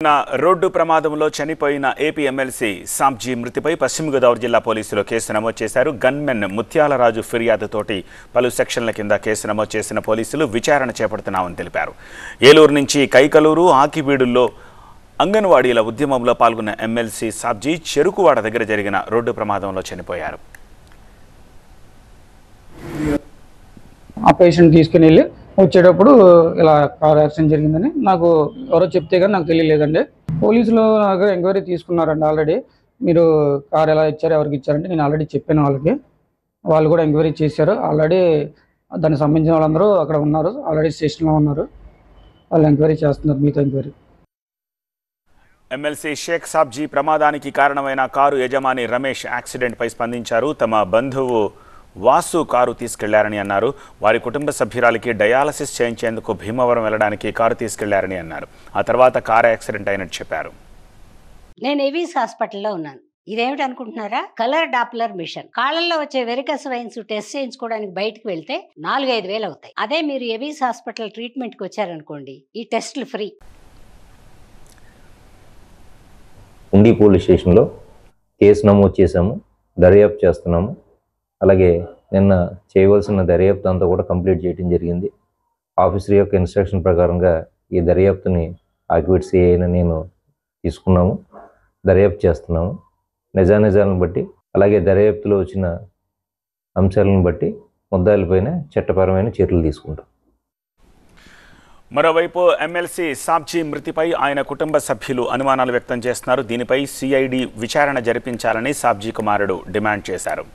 Road ప్రమాదంలో చనిపోయిన AP MLC Sabji మృతిపై పశ్చిమ గోదావరి జిల్లా పోలీసులు కేసు నమోదు చేశారు. గన్మెన్ ముత్యాలరాజు ఫిర్యాదుతోటి పలు సెక్షన్ల కింద కేసు నమోదు చేసిన పోలీసులు విచారణ చేపడుతున్నామని తెలిపారు. ఏలూరు నుంచి కైకలూరు ఆకివీడుల్లో అంగన్వాడీల ఉద్యమంలో పాల్గొన్న ఎమ్మెల్సీ సాబ్జీ చెరుకువాడ దగ్గర జరిగిన రోడ్డు ప్రమాదంలో చనిపోయారు. ఆ పేషెంట్ తీసుకుని వెళ్ళి వచ్చేటప్పుడు ఇలా కార్ యాక్సిడెంట్ జరిగిందని నాకు ఎవరో చెప్తే కానీ నాకు తెలియలేదండి. పోలీసులు నాకు ఎంక్వైరీ తీసుకున్నారండి. ఆల్రెడీ మీరు కార్ ఎలా ఇచ్చారు, ఎవరికి ఇచ్చారంటే నేను ఆల్రెడీ చెప్పాను వాళ్ళకి. వాళ్ళు కూడా ఎంక్వైరీ చేశారు. ఆల్రెడీ దానికి సంబంధించిన వాళ్ళందరూ అక్కడ ఉన్నారు, ఆల్రెడీ స్టేషన్లో ఉన్నారు. వాళ్ళు ఎంక్వైరీ చేస్తున్నారు, మీతో ఎంక్వైరీ. ఎమ్మెల్సీ షేక్ సాబ్జీ ప్రమాదానికి కారణమైన కారు యజమాని రమేష్ యాక్సిడెంట్పై స్పందించారు. తమ బంధువు వాసు కారు తీసుకెళ్లారని అన్నారు. వారి కుటుంబ సభ్యురాలికి డయాలసిస్ చేయించేందుకు భీమవరం వెళ్లడానికి కారు తీసుకెళ్లారని అన్నారు. ఆ తర్వాత కారు యాక్సిడెంట్ అయినట్టు చెప్పారు. నేను ఏవీస్ హాస్పిటల్లో ఉన్నాను. ఇదేమిటి అనుకుంటున్నారా? Colour Doppler machine. కాళ్ళల్లో వచ్చే వెరికస్ వెయిన్స్ టెస్ట్ చేయించుకోవడానికి బయటకు వెళ్తే 4-5 వేలు అవుతాయి. అదే మీరు ఏవీస్ హాస్పిటల్ ట్రీట్మెంట్కి వచ్చారనుకోండి, ఈ టెస్టులు ఫ్రీ. ఉండి పోలీస్ స్టేషన్లో కేసు నమోదు చేశాము, దర్యాప్తు చేస్తున్నాము. అలాగే నిన్న చేయవలసిన దర్యాప్తు అంతా కూడా కంప్లీట్ చేయడం జరిగింది. ఆఫీసర్ యొక్క ఇన్స్ట్రక్షన్ ప్రకారంగా ఈ దర్యాప్తుని ఆక్యుపేట్ సిఐని నేను తీసుకున్నాము, దర్యాప్తు చేస్తున్నాము. నిజానిజాలను బట్టి అలాగే దర్యాప్తులో వచ్చిన అంశాలను బట్టి ముద్దాయిలపైన చట్టపరమైన చర్యలు తీసుకుంటాం. మరోవైపు ఎమ్మెల్సీ సాబ్జీ మృతిపై ఆయన కుటుంబ సభ్యులు అనుమానాలు వ్యక్తం చేస్తున్నారు. దీనిపై సిఐడి విచారణ జరిపించాలని సాబ్జీ కుమారుడు డిమాండ్ చేశారు.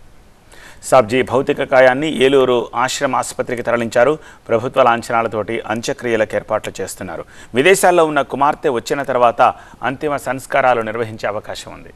సాబ్జీ భౌతిక కాయాన్ని ఏలూరు ఆశ్రమ ఆసుపత్రికి తరలించారు. ప్రభుత్వ లాంఛనాలతోటి అంత్యక్రియలకు ఏర్పాట్లు చేస్తున్నారు. విదేశాల్లో ఉన్న కుమార్తె వచ్చిన తర్వాత అంతిమ సంస్కారాలు నిర్వహించే అవకాశం ఉంది.